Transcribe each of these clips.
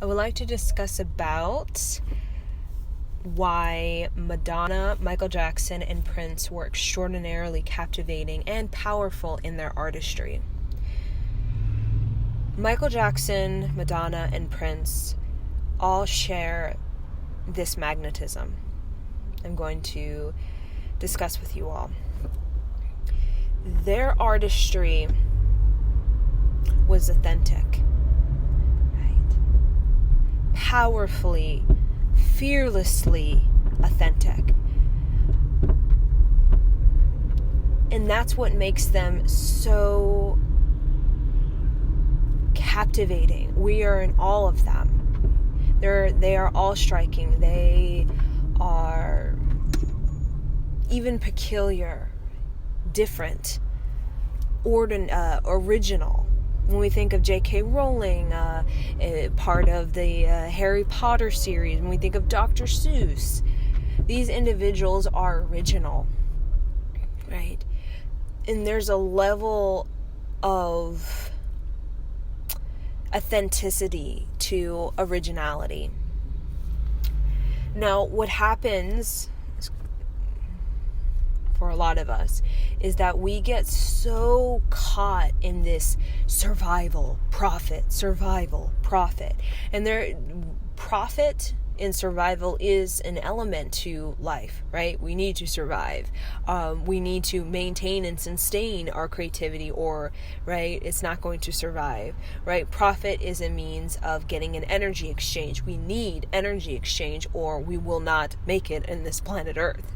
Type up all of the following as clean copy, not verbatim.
I would like to discuss about why Madonna, Michael Jackson, and Prince were extraordinarily captivating and powerful in their artistry. Michael Jackson, Madonna, and Prince all share this magnetism I'm going to discuss with you all. Their artistry was authentic, right? Powerfully, fearlessly authentic. And that's what makes them so captivating. We are in all of them. They are all striking. They are even peculiar, different, original. When we think of J.K. Rowling, part of the Harry Potter series, when we think of Dr. Seuss, these individuals are original, right? And there's a level of authenticity to originality. Now, what happens for a lot of us is that we get so caught in this survival, profit. And profit in survival is an element to life, right? We need to survive. We need to maintain and sustain our creativity, or, right, it's not going to survive, right? Profit is a means of getting an energy exchange. We need energy exchange, or we will not make it in this planet Earth.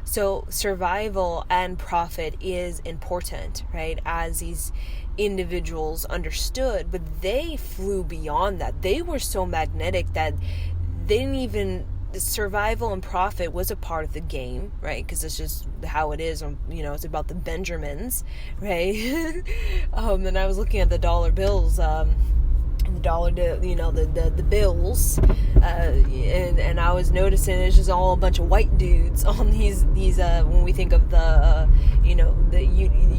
So survival and profit is important, right? As these individuals understood, but they flew beyond that. They were so magnetic that they didn't even, survival and profit was a part of the game, right? Because it's just how it is. It's about the Benjamins, right? And I was looking at the dollar bills, the bills, and I was noticing it's just all a bunch of white dudes on these when we think of the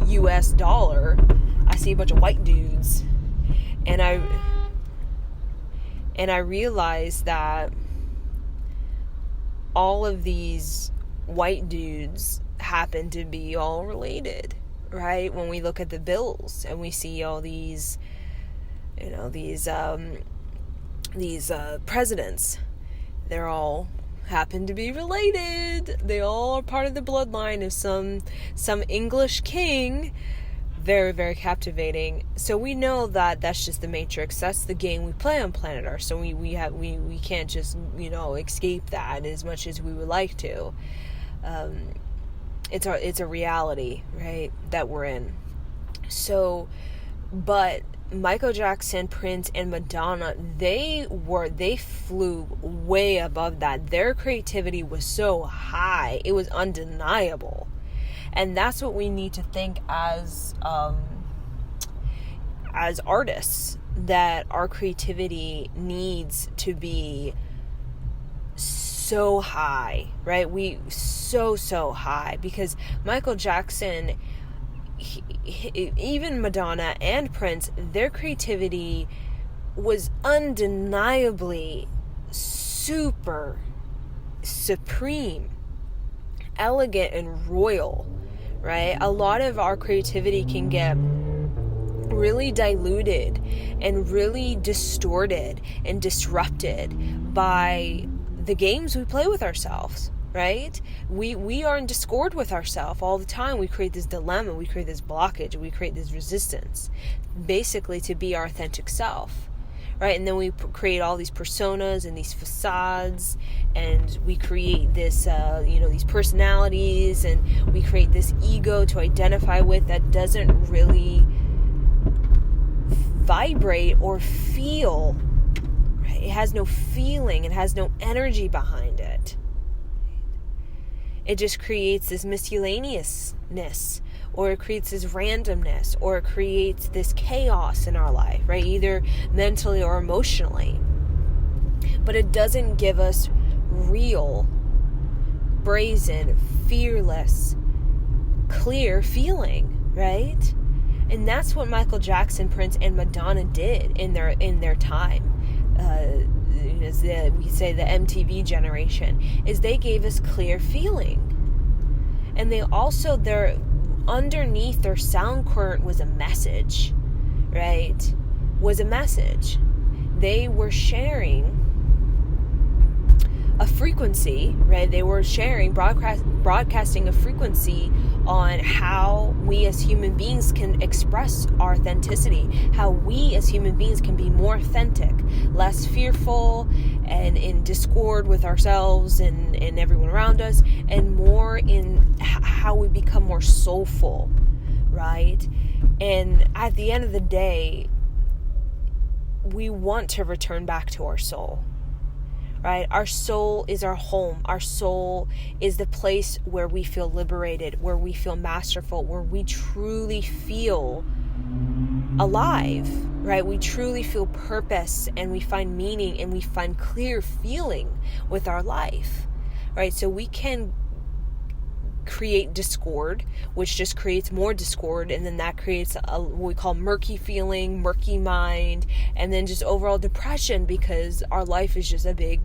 U.S. dollar, I see a bunch of white dudes, and I realized that all of these white dudes happen to be all related, right? When we look at the bills and we see all these, these presidents, they're all happen to be related. They all are part of the bloodline of some English king. Very, very captivating. So we know that that's just the Matrix. That's the game we play on planet Earth. So we can't just escape that as much as we would like to. It's a reality, right, that we're in. So, but Michael Jackson, Prince, and Madonna, they flew way above that. Their creativity was so high, it was undeniable. And that's what we need to think as artists, that our creativity needs to be so high, right? So high, because Michael Jackson, even Madonna and Prince, their creativity was undeniably super supreme, elegant, and royal, right? A lot of our creativity can get really diluted and really distorted and disrupted by the games we play with ourselves, right? We are in discord with ourselves all the time. We create this dilemma, we create this blockage, we create this resistance, basically to be our authentic self, right? And then we create all these personas and these facades, and we create this, these personalities, and we create this ego to identify with that doesn't really vibrate or feel, right? It has no feeling, it has no energy behind it. It just creates this miscellaneousness, or it creates this randomness, or it creates this chaos in our life, right? Either mentally or emotionally. But it doesn't give us real, brazen, fearless, clear feeling, right? And that's what Michael Jackson, Prince, and Madonna did in their time. we say the MTV generation, is they gave us clear feeling. And they also, underneath their sound current was a message, right? Was a message. They were sharing a frequency, right? They were broadcasting a frequency on how we as human beings can express our authenticity, how we as human beings can be more authentic, less fearful and in discord with ourselves and everyone around us, and more in how we become more soulful, right? And at the end of the day, we want to return back to our soul. Right? Our soul is our home. Our soul is the place where we feel liberated, where we feel masterful, where we truly feel alive, right? We truly feel purpose, and we find meaning, and we find clear feeling with our life, right? So we can create discord, which just creates more discord, and then that creates what we call murky feeling, murky mind, and then just overall depression, because our life is just a big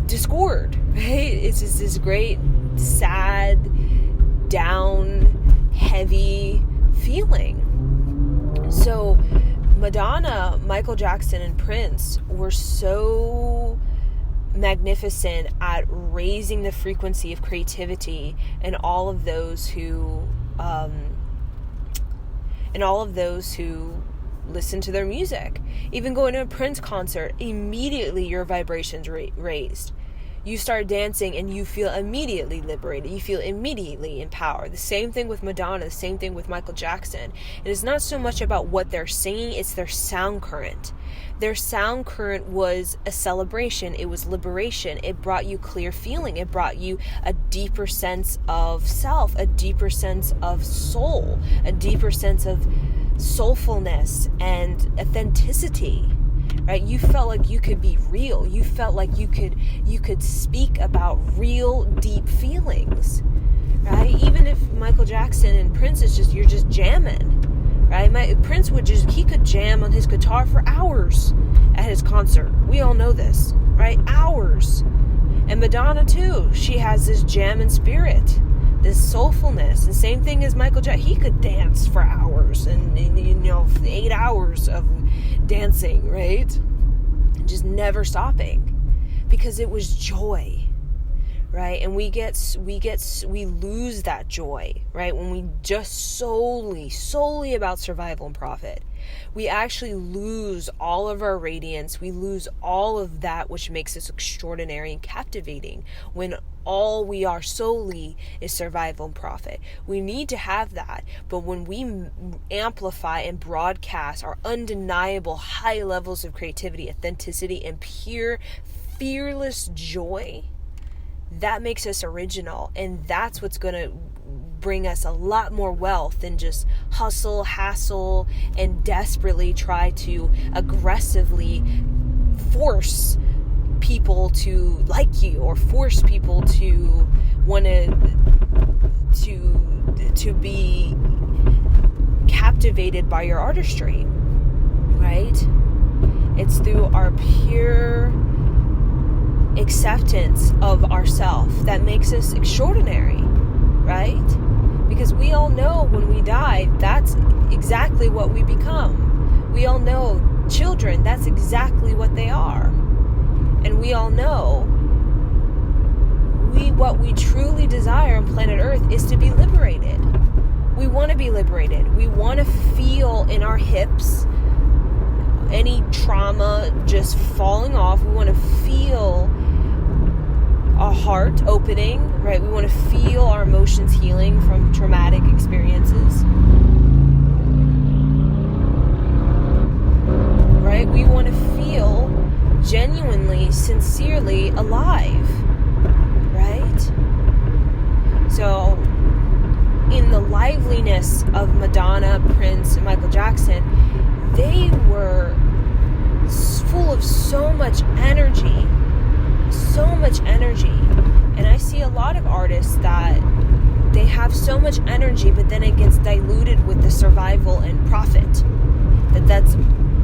discord, right? It's just this great sad, down, heavy feeling. So Madonna, Michael Jackson, and Prince were so magnificent at raising the frequency of creativity and all of those who listen to their music. Even going to a Prince concert, immediately your vibrations raised. You start dancing and you feel immediately liberated. You feel immediately empowered. The same thing with Madonna, the same thing with Michael Jackson. It is not so much about what they're singing, it's their sound current. Their sound current was a celebration. It was liberation. It brought you clear feeling. It brought you a deeper sense of self, a deeper sense of soul, a deeper sense of soulfulness and authenticity, right? You felt like you could be real. You felt like you could speak about real deep feelings, right? Even if Michael Jackson and Prince you're just jamming, right? Prince he could jam on his guitar for hours at his concert. We all know this, right? Hours. And Madonna too, she has this jamming spirit, this soulfulness. And same thing as Michael Jackson, he could dance for hours and 8 hours of dancing, right? Just never stopping, because it was joy, right? And we lose that joy, right? When we just solely about survival and profit, we actually lose all of our radiance. We lose all of that which makes us extraordinary and captivating, when all we are solely is survival and profit. We need to have that, but when we amplify and broadcast our undeniable high levels of creativity, authenticity, and pure, fearless joy, that makes us original, and that's what's going to bring us a lot more wealth than just hustle, hassle, and desperately try to aggressively force people to like you, or force people to want to be captivated by your artistry, right? It's through our pure acceptance of ourself that makes us extraordinary, right? Because we all know when we die, that's exactly what we become. We all know children, that's exactly what they are. And we all know what we truly desire on planet Earth is to be liberated. We want to be liberated. We want to feel in our hips any trauma just falling off. We want to feel our heart opening, right? We want to feel our emotions healing from traumatic experiences, right? We want to feel genuinely, sincerely alive, right? So in the liveliness of Madonna, Prince, and Michael Jackson, they were full of so much energy. And I see a lot of artists that they have so much energy, but then it gets diluted with the survival and profit. That's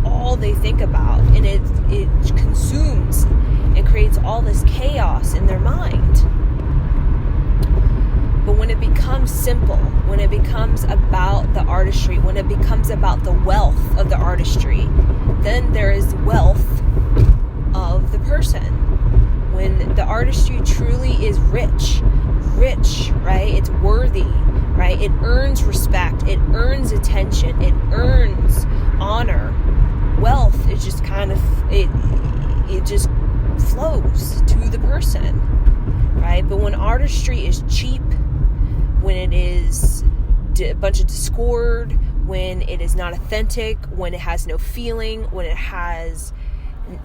all all they think about, and it consumes and creates all this chaos in their mind. But when it becomes simple, when it becomes about the artistry, when it becomes about the wealth of the artistry, then there is wealth of the person. When the artistry truly is rich, right? It's worthy, right? It earns respect, it earns attention, it earns honor. Wealth is just kind of, it just flows to the person, right? But when artistry is cheap, when it is a bunch of discord, when it is not authentic, when it has no feeling, when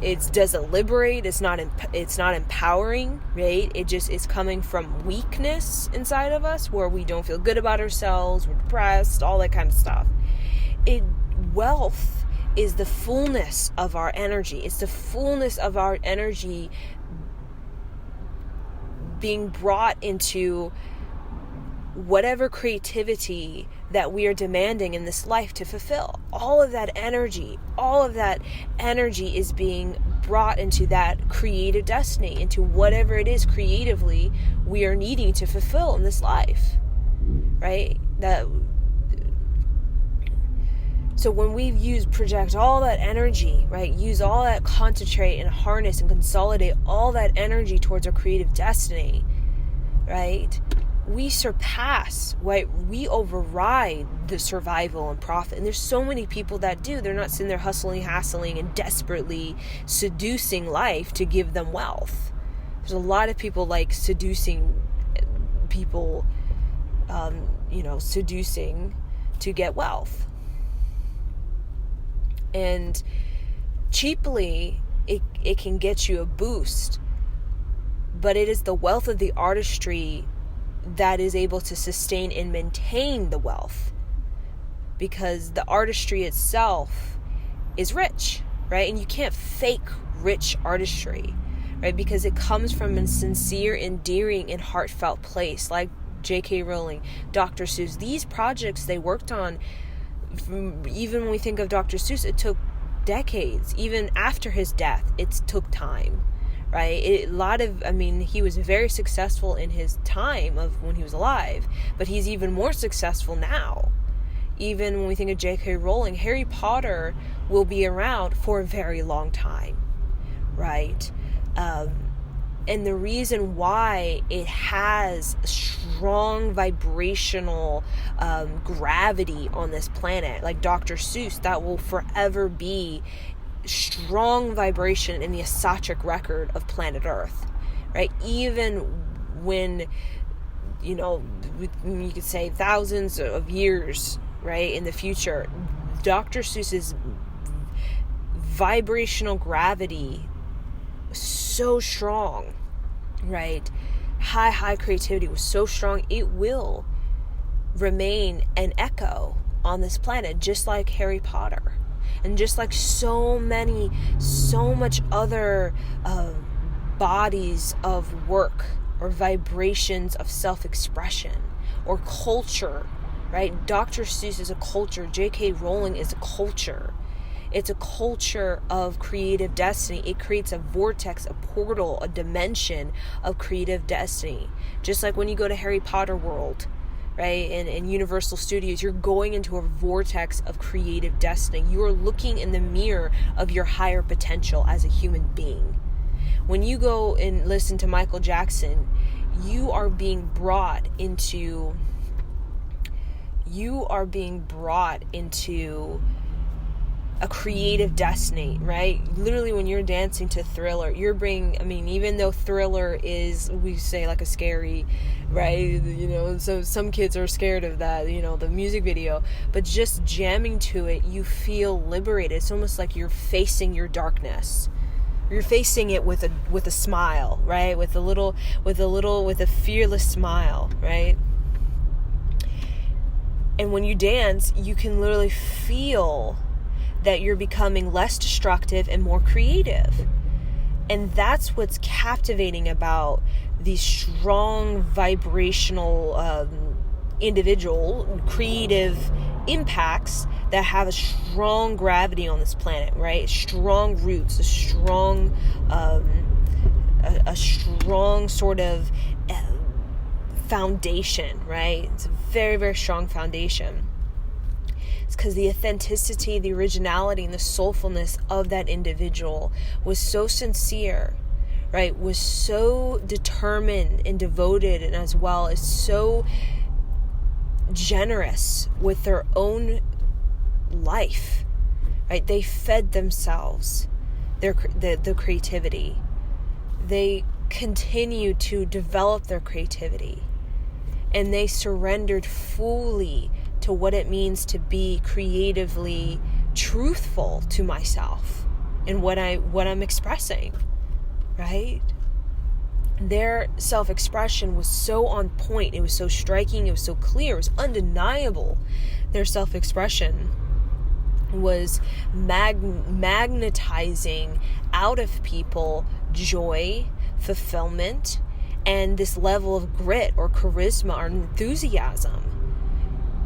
it doesn't liberate, it's not empowering, right? It just is coming from weakness inside of us, where we don't feel good about ourselves, we're depressed, all that kind of stuff. Wealth is the fullness of our energy. It's the fullness of our energy being brought into whatever creativity that we are demanding in this life to fulfill. All of that energy is being brought into that creative destiny, into whatever it is creatively we are needing to fulfill in this life, right? So when we project all that energy, right, use all that, concentrate and harness and consolidate all that energy towards our creative destiny, right, we surpass, right, we override the survival and profit. And there's so many people that do. They're not sitting there hustling, and desperately seducing life to give them wealth. There's a lot of people like seducing people, seducing to get wealth. And cheaply, it can get you a boost, but it is the wealth of the artistry that is able to sustain and maintain the wealth, because the artistry itself is rich, right? And you can't fake rich artistry, right? Because it comes from a sincere, endearing, and heartfelt place, like J.K. Rowling, Dr. Seuss. These projects they worked on, even when we think of Dr. Seuss, it took decades. Even after his death, it took time, right? He was very successful in his time of when he was alive, but he's even more successful now. Even when we think of J.K. Rowling, Harry Potter will be around for a very long time, right? And the reason why it has strong vibrational gravity on this planet, like Dr. Seuss, that will forever be strong vibration in the Akashic record of planet Earth, right? Even when, you could say thousands of years, right, in the future, Dr. Seuss's vibrational gravity was so strong, right? High creativity was so strong, it will remain an echo on this planet, just like Harry Potter. And just like so much other bodies of work or vibrations of self-expression or culture, right? Dr. Seuss is a culture. J.K. Rowling is a culture. It's a culture of creative destiny. It creates a vortex, a portal, a dimension of creative destiny. Just like when you go to Harry Potter World, right, in Universal Studios, you're going into a vortex of creative destiny. You are looking in the mirror of your higher potential as a human being. When you go and listen to Michael Jackson, you are being brought into a creative destiny, right? Literally, when you're dancing to Thriller, even though Thriller is, we say, like a scary, right? So some kids are scared of that, the music video, but just jamming to it, you feel liberated. It's almost like you're facing your darkness. You're facing it with a smile, right? With a fearless smile, right? And when you dance, you can literally feel that you're becoming less destructive and more creative. And that's what's captivating about these strong vibrational creative impacts that have a strong gravity on this planet, right? Strong roots, a strong sort of foundation, right? It's a very, very strong foundation. It's because the authenticity, the originality, and the soulfulness of that individual was so sincere, right? Was so determined and devoted, and as well as so generous with their own life, right? They fed themselves the creativity. They continued to develop their creativity, and they surrendered fully to what it means to be creatively truthful to myself in what I'm expressing, right? Their self-expression was so on point. It was so striking. It was so clear. It was undeniable. Their self-expression was magnetizing out of people joy, fulfillment, and this level of grit or charisma or enthusiasm.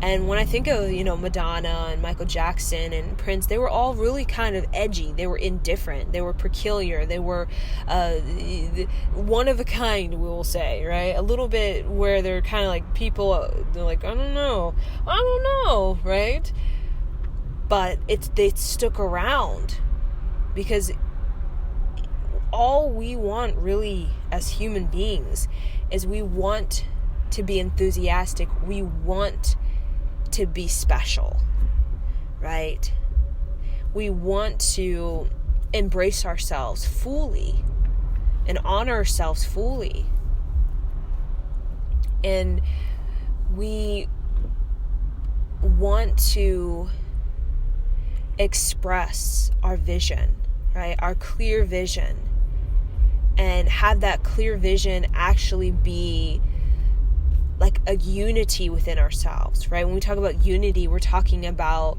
And when I think of, Madonna and Michael Jackson and Prince, they were all really kind of edgy. They were indifferent. They were peculiar. They were one of a kind, we will say, right? A little bit where they're kind of like people, they're like, I don't know, right? But they stuck around because all we want really as human beings is we want to be enthusiastic. We want to be special, right? We want to embrace ourselves fully and honor ourselves fully. And we want to express our vision, right? Our clear vision, and have that clear vision actually be like a unity within ourselves, right? When we talk about unity, we're talking about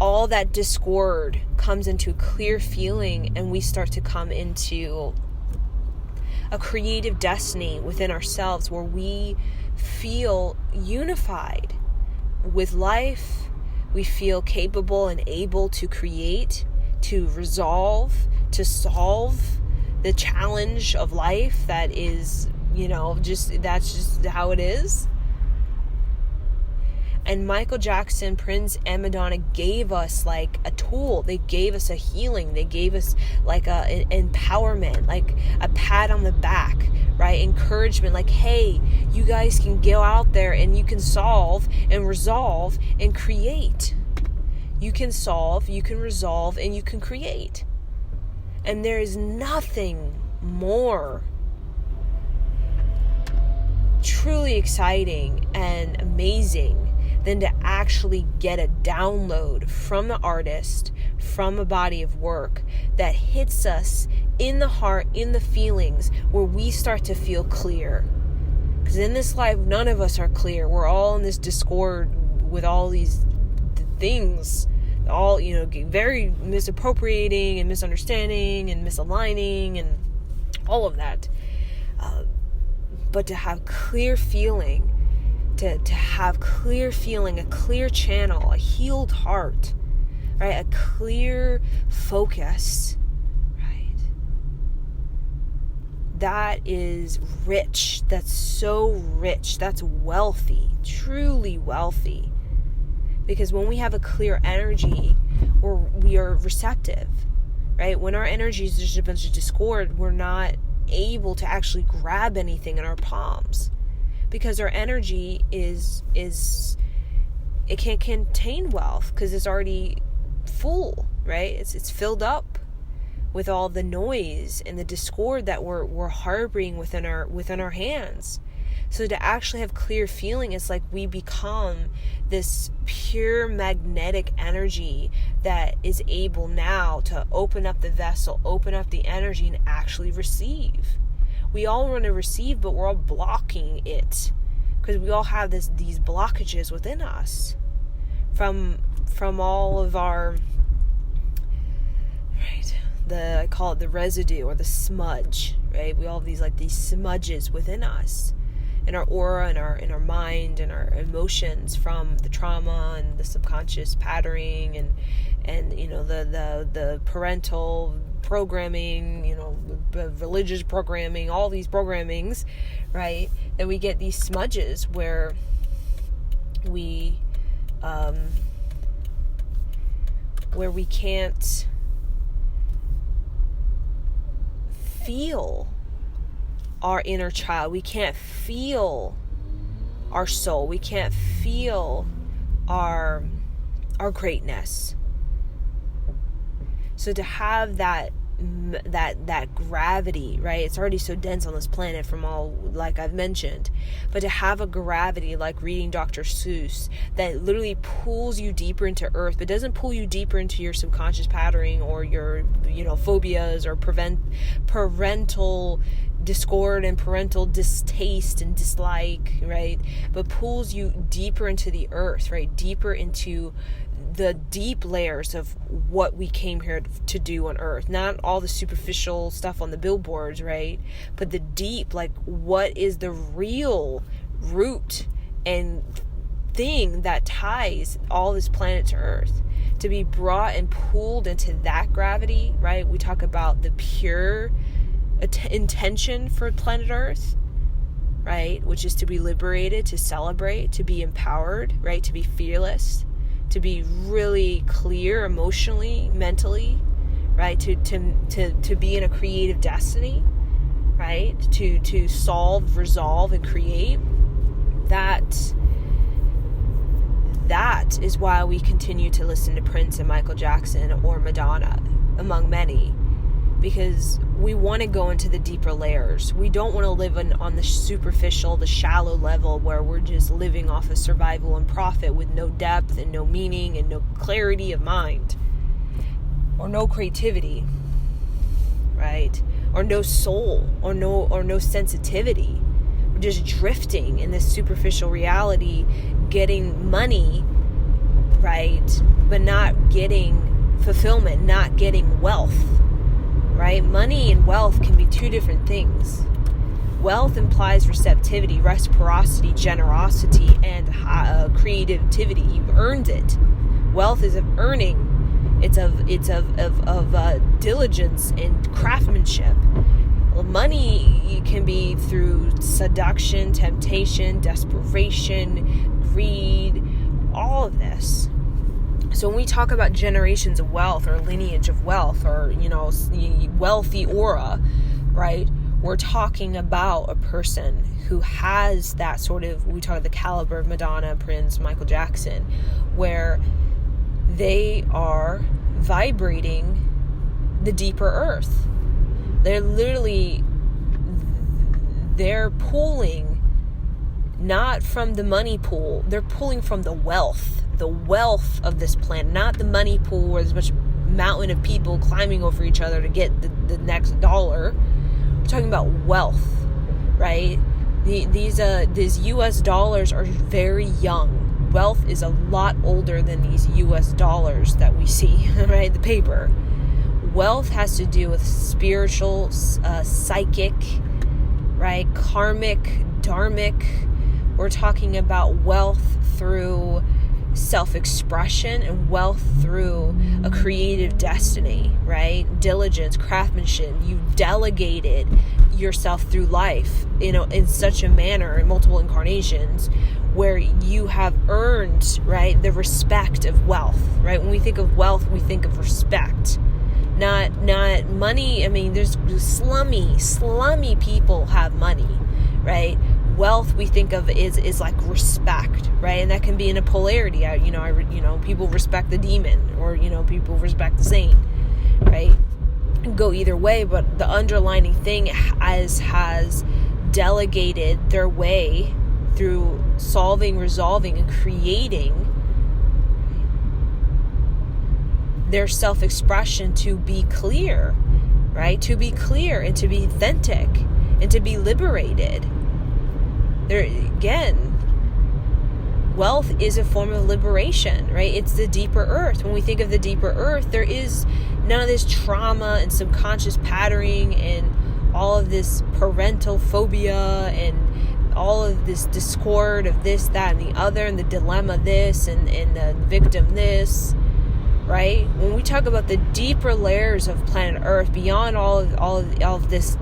all that discord comes into a clear feeling, and we start to come into a creative destiny within ourselves where we feel unified with life. We feel capable and able to create, to resolve, to solve the challenge of life that is, that's just how it is. And Michael Jackson, Prince, and Madonna gave us like a tool. They gave us a healing. They gave us like an empowerment, like a pat on the back, right? Encouragement, like, hey, you guys can go out there and you can solve and resolve and create. You can solve, you can resolve, and you can create. And there is nothing more truly exciting and amazing than to actually get a download from the artist, from a body of work that hits us in the heart, in the feelings, where we start to feel clear. Because in this life, none of us are clear. We're all in this discord with all these things, all, very misappropriating and misunderstanding and misaligning and all of that. But to have clear feeling, to have clear feeling, a clear channel, a healed heart, right? A clear focus, right? That is rich. That's so rich. That's wealthy, truly wealthy. Because when we have a clear energy, we are receptive, right? When our energy is just a bunch of discord, we're not able to actually grab anything in our palms, because our energy is it can't contain wealth because it's already full, right? It's filled up with all the noise and the discord that we're harboring within our hands. So to actually have clear feeling, it's like we become this pure magnetic energy that is able now to open up the vessel, open up the energy, and actually receive. We all want to receive, but we're all blocking it because we all have these blockages within us from all of our, right, I call it the residue or the smudge, right? We all have these smudges within us. in our aura, in our mind, and our emotions from the trauma and the subconscious patterning and the parental programming, the religious programming, all these programmings, right? That we get these smudges where we can't feel our inner child. We can't feel our soul. We can't feel our greatness. So to have that gravity, right? It's already so dense on this planet from all, like I've mentioned, but to have a gravity like reading Dr. Seuss that literally pulls you deeper into earth, but doesn't pull you deeper into your subconscious patterning or your, phobias or parental discord and parental distaste and dislike, right? But pulls you deeper into the earth, right? Deeper into the deep layers of what we came here to do on earth. Not all the superficial stuff on the billboards, right? But the deep, like, what is the real root and thing that ties all this planet to earth? To be brought and pulled into that gravity, right? We talk about the pure intention for planet earth, right? Which is to be liberated, to celebrate, to be empowered, right? To be fearless, to be really clear emotionally, mentally, right? To be in a creative destiny, right? To solve, resolve, and create. That is why we continue to listen to Prince and Michael Jackson or Madonna, among many, because we want to go into the deeper layers. We don't want to live on the superficial, the shallow level where we're just living off of survival and profit with no depth and no meaning and no clarity of mind or no creativity, right? Or no soul or no sensitivity. We're just drifting in this superficial reality, getting money, right? But not getting fulfillment, not getting wealth. Right? Money and wealth can be two different things. Wealth implies receptivity, reciprocity, generosity, and creativity. You've earned it. Wealth is of earning. It's of diligence and craftsmanship. Well, money can be through seduction, temptation, desperation, greed, all of this. So when we talk about generations of wealth or lineage of wealth or, wealthy aura, right? We're talking about a person who has that sort of, we talk about the caliber of Madonna, Prince, Michael Jackson, where they are vibrating the deeper earth. They're pulling not from the money pool, they're pulling from the wealth of this planet, not the money pool where there's a bunch of mountain of people climbing over each other to get the next dollar. We're talking about wealth, right? These US dollars are very young. Wealth is a lot older than these US dollars that we see, right? The paper. Wealth has to do with spiritual, psychic, right? Karmic, dharmic. We're talking about wealth through self-expression and wealth through a creative destiny, right? Diligence, craftsmanship. You've delegated yourself through life, in such a manner in multiple incarnations where you have earned, right, the respect of wealth, right? When we think of wealth, we think of respect, not money. I mean, there's slummy people have money, right? Wealth we think of is like respect, right? And that can be in a polarity. People respect the demon, or people respect the saint, right? Go either way, but the underlining thing has delegated their way through solving, resolving, and creating their self-expression to be clear, right? To be clear and to be authentic and to be liberated. There again, wealth is a form of liberation, right? It's the deeper earth. When we think of the deeper earth, there is none of this trauma and subconscious patterning and all of this parental phobia and all of this discord of this, that, and the other, and the dilemma this, and the victim this, right? When we talk about the deeper layers of planet Earth, beyond all of these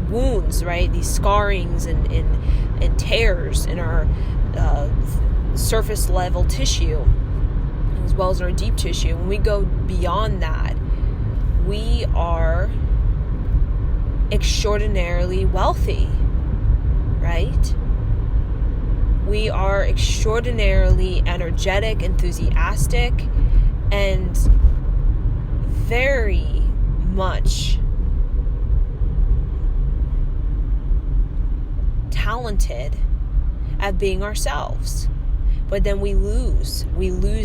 wounds, right? These scarrings and tears in our surface level tissue, as well as our deep tissue. When we go beyond that, we are extraordinarily wealthy, right? We are extraordinarily energetic, enthusiastic, and very much talented at being ourselves. But then we lose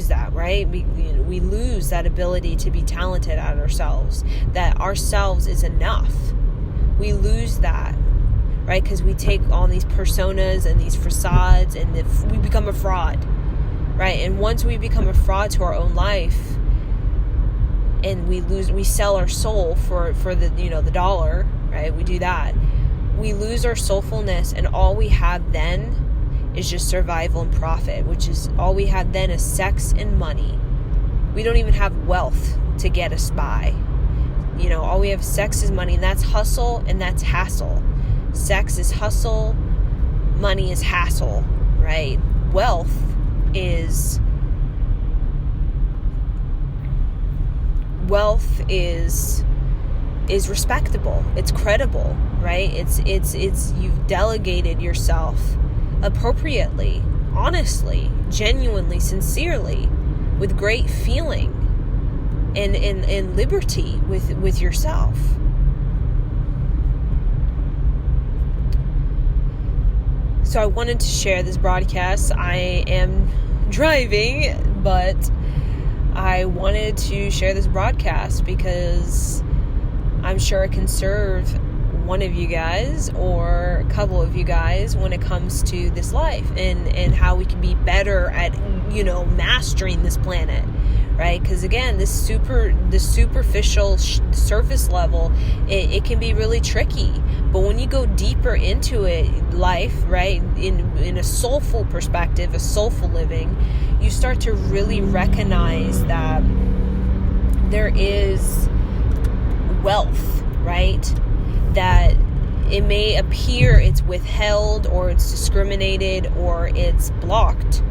that, right? We lose that ability to be talented at ourselves, that ourselves is enough. We lose that, right? Because we take on these personas and these facades, and we become a fraud, right? And once we become a fraud to our own life, and we sell our soul for the the dollar, right? We do that. We lose our soulfulness, and all we have then is just survival and profit, which is all we have then is sex and money. We don't even have wealth to get us by. All we have is sex is money, and that's hustle and that's hassle. Sex is hustle, money is hassle, right? Wealth is respectable. It's credible, right? It's you've delegated yourself appropriately, honestly, genuinely, sincerely, with great feeling and liberty with yourself. So I wanted to share this broadcast. I am driving, but I wanted to share this broadcast because I'm sure it can serve one of you guys or a couple of you guys when it comes to this life and how we can be better at mastering this planet, right? Because again, this superficial surface level, it can be really tricky, but when you go deeper into it, life, right, in a soulful perspective, a soulful living, you start to really recognize that there is wealth, right? That it may appear it's withheld or it's discriminated or it's blocked.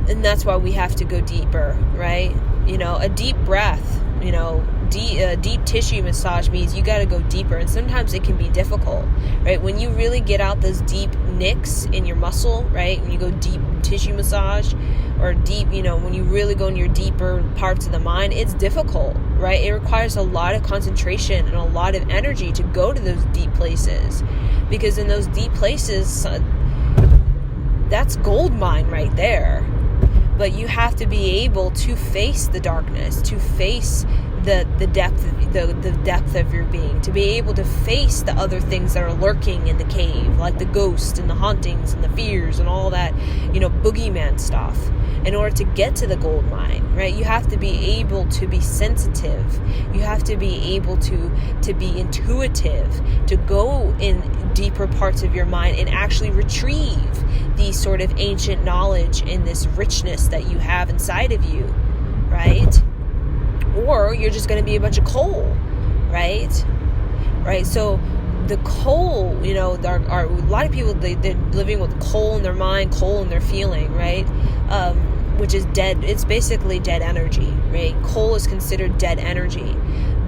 And that's why we have to go deeper, right? A deep breath, deep tissue massage means you got to go deeper. And sometimes it can be difficult, right? When you really get out those deep nicks in your muscle, right? When you go deep tissue massage or deep, when you really go in your deeper parts of the mind, it's difficult, right? It requires a lot of concentration and a lot of energy to go to those deep places, because in those deep places, that's gold mine right there. But you have to be able to face the darkness, to face the depth of your being, to be able to face the other things that are lurking in the cave, like the ghosts and the hauntings and the fears and all that, boogeyman stuff. In order to get to the gold mine, right, you have to be able to be sensitive. You have to be able to be intuitive, to go in deeper parts of your mind and actually retrieve these sort of ancient knowledge and this richness that you have inside of you, right? Or you're just going to be a bunch of coal, right? So the coal, are a lot of people, they're living with coal in their mind, coal in their feeling, right? Which is dead. It's basically dead energy, right? Coal is considered dead energy.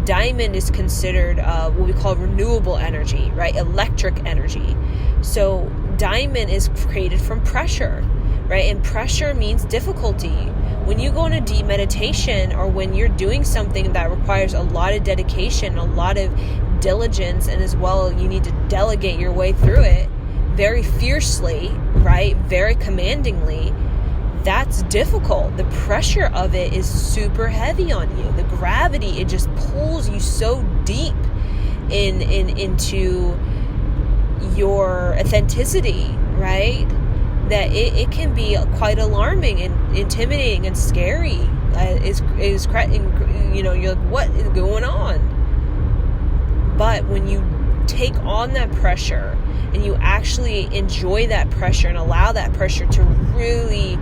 Diamond is considered what we call renewable energy, right? Electric energy. So diamond is created from pressure, right? And pressure means difficulty. When you go into deep meditation, or when you're doing something that requires a lot of dedication, a lot of diligence, and as well, you need to delegate your way through it very fiercely, right? Very commandingly. That's difficult. The pressure of it is super heavy on you. The gravity, it just pulls you so deep into your authenticity, right? That it can be quite alarming and intimidating and scary. You're like, what is going on? But when you take on that pressure and you actually enjoy that pressure and allow that pressure to really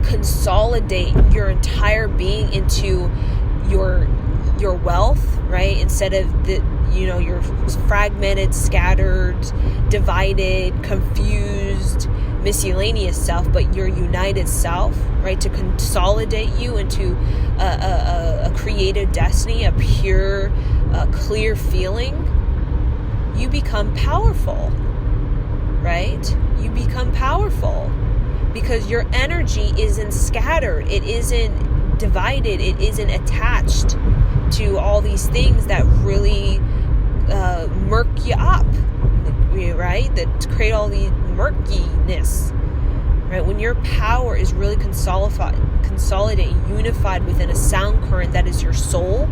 consolidate your entire being into your wealth, right? Instead of your fragmented, scattered, divided, confused, miscellaneous self, but your united self, right? To consolidate you into a creative destiny, a pure, clear feeling, you become powerful, right? You become powerful because your energy isn't scattered. It isn't divided. It isn't attached to all these things that really murk you up, right? That create all the murkiness, right? When your power is really consolidated, unified within a sound current that is your soul,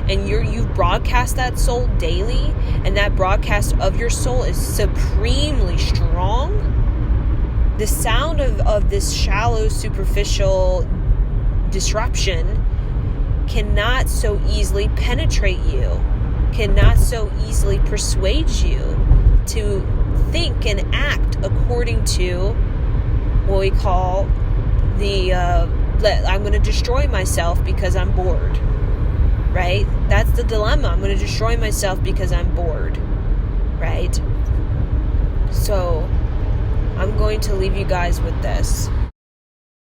and you broadcast that soul daily, and that broadcast of your soul is supremely strong, the sound of this shallow, superficial disruption cannot so easily penetrate you, cannot so easily persuade you to think and act according to what we call I'm going to destroy myself because I'm bored, right? That's the dilemma. I'm going to destroy myself because I'm bored, right? So I'm going to leave you guys with this.